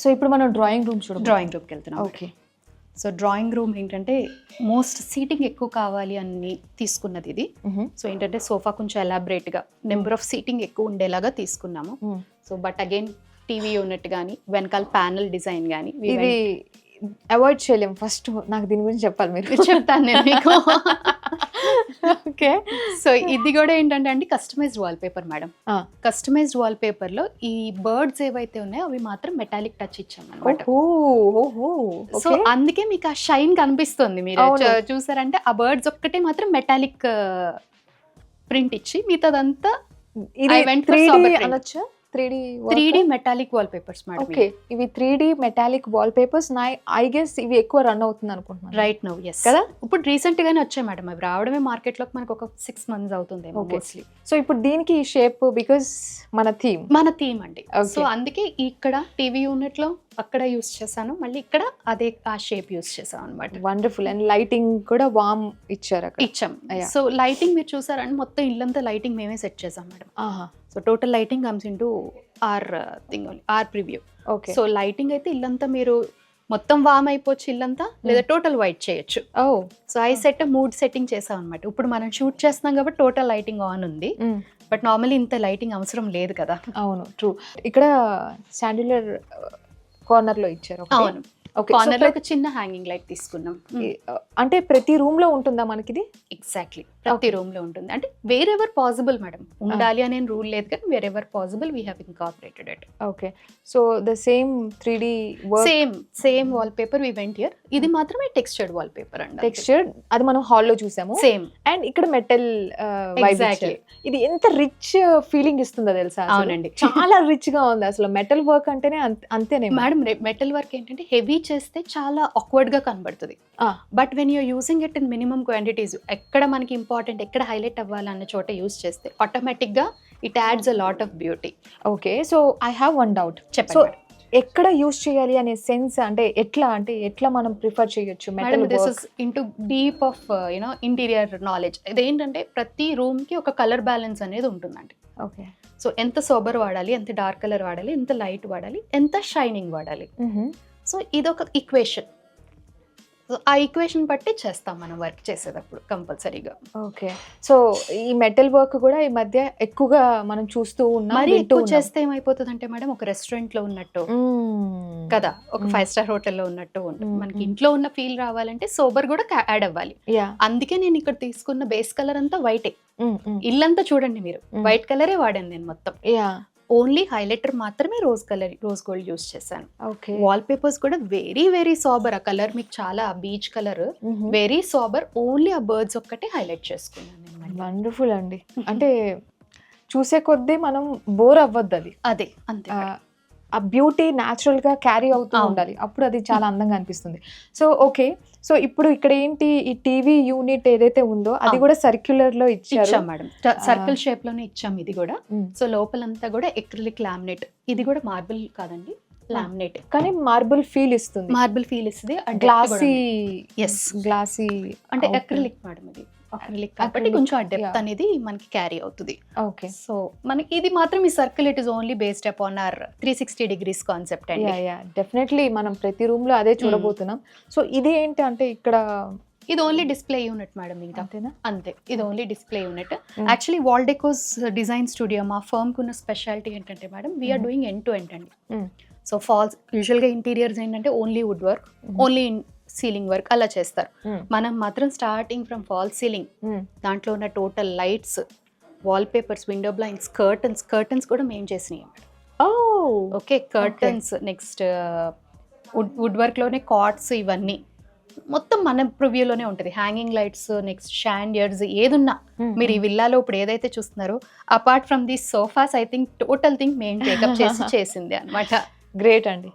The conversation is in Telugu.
సో ఇప్పుడు మనం డ్రాయింగ్ రూమ్ చూడండి. డ్రాయింగ్ రూమ్కి వెళ్తున్నాం. ఓకే. సో డ్రాయింగ్ రూమ్ ఏంటంటే మోస్ట్ సీటింగ్ ఎక్కువ కావాలి అని తీసుకున్నది ఇది. సో ఏంటంటే సోఫా కొంచెం ఎలాబరేట్గా నెంబర్ ఆఫ్ సీటింగ్ ఎక్కువ ఉండేలాగా తీసుకున్నాము. So but again TV unit కానీ వెనకాల ప్యానల్ డిజైన్ కానీ ఇది అవాయిడ్ చేయలేము. ఫస్ట్ నాకు దీని గురించి చెప్పాలి మీరు. చెప్తాను నేను మీకు. ఓకే. సో ఇది కూడా ఏంటంటే అండి customized wallpaper madam. Customized wallpaper లో ఈ బర్డ్స్ ఏవైతే ఉన్నాయో అవి మాత్రం మెటాలిక్ టచ్ ఇచ్చాం అనమాట. సో అందుకే మీకు ఆ షైన్ కనిపిస్తుంది. మీరు చూసారంటే ఆ బర్డ్స్ ఒక్కటే మాత్రం మెటాలిక్ ప్రింట్ ఇచ్చి మిగతాదంతా 3D metallic wall papers madam. Okay. ఇవి 3D metallic wall papers. I guess ఇవి ఎక్కువ రన్ అవుతుంది అనుకుంటున్నాను. రైట్ నౌ ఎస్ కదా. ఇప్పుడు రీసెంట్ గానే వచ్చాయి మేడం. అవి రావడమే మార్కెట్ లోకి మనకు ఒక 6 months అవుతుంది మోస్ట్లీ. సో ఇప్పుడు దీనికి ఈ షేప్ బికాస్ మన థీమ్ అండి. సో అందుకే ఇక్కడ టీవీ యూనిట్ లో అక్కడ యూస్ చేశాను, మళ్ళీ ఇక్కడ అదే ఆ షేప్ యూస్ చేసాం అనమాట. వండర్ఫుల్. అండ్ లైటింగ్ కూడా వామ్ ఇచ్చాం. సో లైటింగ్ మీరు చూసారంటే మొత్తం ఇల్లంతా లైటింగ్ మేమే సెట్ చేసాం madam. So total lighting comes into our thing only, our preview. Okay. So lighting అయితే ఇల్లంతా మీరు మొత్తం వామ్ అయిపోవచ్చు ఇల్లంతా, లేదా టోటల్ వైట్ చేయొచ్చు. So I set mood setting చేసాం అనమాట. ఇప్పుడు మనం షూట్ చేస్తున్నాం కాబట్టి టోటల్ లైటింగ్ ఆన్ ఉంది, బట్ నార్మల్లీ ఇంత లైటింగ్ అవసరం లేదు కదా. అవును, ట్రూ. ఇక్కడ శాండిలర్ కార్నర్ లో ఇచ్చారు. అవును, కార్నర్ లో ఒక చిన్న హ్యాంగింగ్ లైట్ తీసుకున్నాం. అంటే ప్రతి రూమ్ లో ఉంటుందా మనకి ఇది? ఎగ్జాక్ట్లీ, ప్రతి రూమ్ లో ఉంటుంది. అంటే వేరెవర్ పాసిబుల్ మేడం, ఉండాలి అనే రూల్ లేదు కానీ wherever possible we have incorporated it. Okay. So the same 3D same wallpaper we went here. ఇది మాత్రమే టెక్స్చర్డ్ వాల్ పేపర్ అండి. టెక్స్చర్డ్ అది మనం హాల్లో చూసాము. సేమ్. అండ్ ఇక్కడ మెటల్ ఎగ్జాక్ట్లీ. ఇది ఎంత రిచ్ ఫీలింగ్ ఇస్తుందో తెలుసా? అవునండి, చాలా రిచ్ గా ఉంది. అసలు మెటల్ వర్క్ అంటేనే అంతేనే మేడం. మెటల్ వర్క్ ఏంటంటే హెవీ చేస్తే చాలా ఆక్వర్డ్ గా కనబడుతుంది, but when you're using it in minimum quantities, ఎక్కడ మనకి ఇంపార్టెంట్ ఎక్కడ హైలైట్ అవ్వాలన్న చోట యూజ్ చేస్తే ఆటోమేటిక్ గా it adds a lot of beauty. Okay. So I have one doubt. చెప్పండి. ఎక్కడ యూజ్ చేయాలి అనే సెన్స్ అంటే ఎట్లా మనం ప్రిఫర్ చేయొచ్చు? Madam this is into deep of you know interior knowledge. ఇదేంటంటే ప్రతి రూమ్ కి ఒక కలర్ బ్యాలెన్స్ అనేది ఉంటుందండి. ఓకే. సో ఎంత సోబర్ వాడాలి, ఎంత డార్క్ కలర్ వాడాలి, ఎంత లైట్ వాడాలి, ఎంత షైనింగ్ వాడాలి. సో ఇదొక ఈక్వేషన్. సో ఆ ఈక్వేషన్ బట్టి చేస్తాం మనం వర్క్ చేసేటప్పుడు కంపల్సరీగా. ఓకే. సో ఈ మెటల్ వర్క్ కూడా ఈ మధ్య ఎక్కువగా మనం చూస్తూ ఉన్నాం. మరి ఎక్కువ చేస్తే ఏమైపోతుంది అంటే మేడం, ఒక రెస్టారెంట్ లో ఉన్నట్టు కదా, ఒక 5-star హోటల్లో ఉన్నట్టు ఉంటుంది. మనకి ఇంట్లో ఉన్న ఫీల్ రావాలంటే సోబర్ కూడా యాడ్ అవ్వాలి. అందుకే నేను ఇక్కడ తీసుకున్న బేస్ కలర్ అంతా వైటే. ఇల్లంతా చూడండి మీరు, వైట్ కలరే వాడాను నేను మొత్తం. ఓన్లీ హైలైటర్ మాత్రమే రోజ్ గోల్డ్ యూస్ చేశాను. వాల్ పేపర్స్ కూడా వెరీ వెరీ సాబర్. ఆ కలర్ మీకు చాలా బీచ్ కలర్, వెరీ సాబర్. ఓన్లీ ఆ బర్డ్స్ ఒక్కటే హైలైట్ చేసుకున్నాను. వండర్ఫుల్ అండి. అంటే చూసే కొద్దీ మనం బోర్ అవ్వద్దు. అది అదే అంతే. ఆ బ్యూటీ న్యాచురల్ గా క్యారీ అవుతూ ఉండాలి, అప్పుడు అది చాలా అందంగా అనిపిస్తుంది. So okay. సో ఇప్పుడు ఇక్కడ ఏంటి, ఈ టీవీ యూనిట్ ఏదైతే ఉందో అది కూడా సర్క్యులర్ లో ఇచ్చాం మేడం. సర్కిల్ షేప్ లోనే ఇచ్చాం ఇది కూడా. సో లోపలంతా కూడా ఎక్రిలిక్ లామినేట్. ఇది కూడా మార్బుల్ కాదండి, లామినేట్, కానీ మార్బుల్ ఫీల్ ఇస్తుంది. మార్బుల్ ఫీల్ ఇస్తుంది. గ్లాసీ అంటే ఎక్రిలిక్ మేడం. ఇది అక్రిలిక్ కాబట్టి కొంచెం ఆ డెప్త్ అనేది మనకి క్యారీ అవుతుంది. ఓకే. సో మనకి ఇది మాత్రం ఈ circle it is only based upon our 360 degrees concept అండి. డెఫినెట్లీ మనం ప్రతి రూమ్ లో అదే చూడబోతున్నాం. సో ఇది ఏంటి అంటే ఇక్కడ ఇది ఓన్లీ డిస్ప్లే యూనిట్ మేడం. ఇంకా అంతే, ఇది only display unit. Actually wall decos design studio మా ఫర్మ్ కున్న స్పెషాలిటీ ఏంటంటే madam, we are doing end to end అండి. సో ఫాల్స్ యూజువల్ గా ఇంటీరియర్స్ ఏంటంటే only wood work, only ceiling work అలా చేస్తారు. మనం మాత్రం స్టార్టింగ్ ఫ్రమ్ ఫాల్ సీలింగ్, దాంట్లో ఉన్న total lights, wall papers, window blinds, curtains కూడా మేము చేసినాయి. Okay, curtains, next wood work లోనే కాట్స్, ఇవన్నీ మొత్తం మన ప్రివ్యూలోనే ఉంటుంది. హ్యాంగింగ్ లైట్స్, నెక్స్ట్ షాండియర్స్, ఏదున్నా మీరు ఈ విల్లాలో ఇప్పుడు ఏదైతే చూస్తున్నారో apart from the sofas, I think total thing మేము టేకప్ చేసింది అనమాట. గ్రేట్ అండి.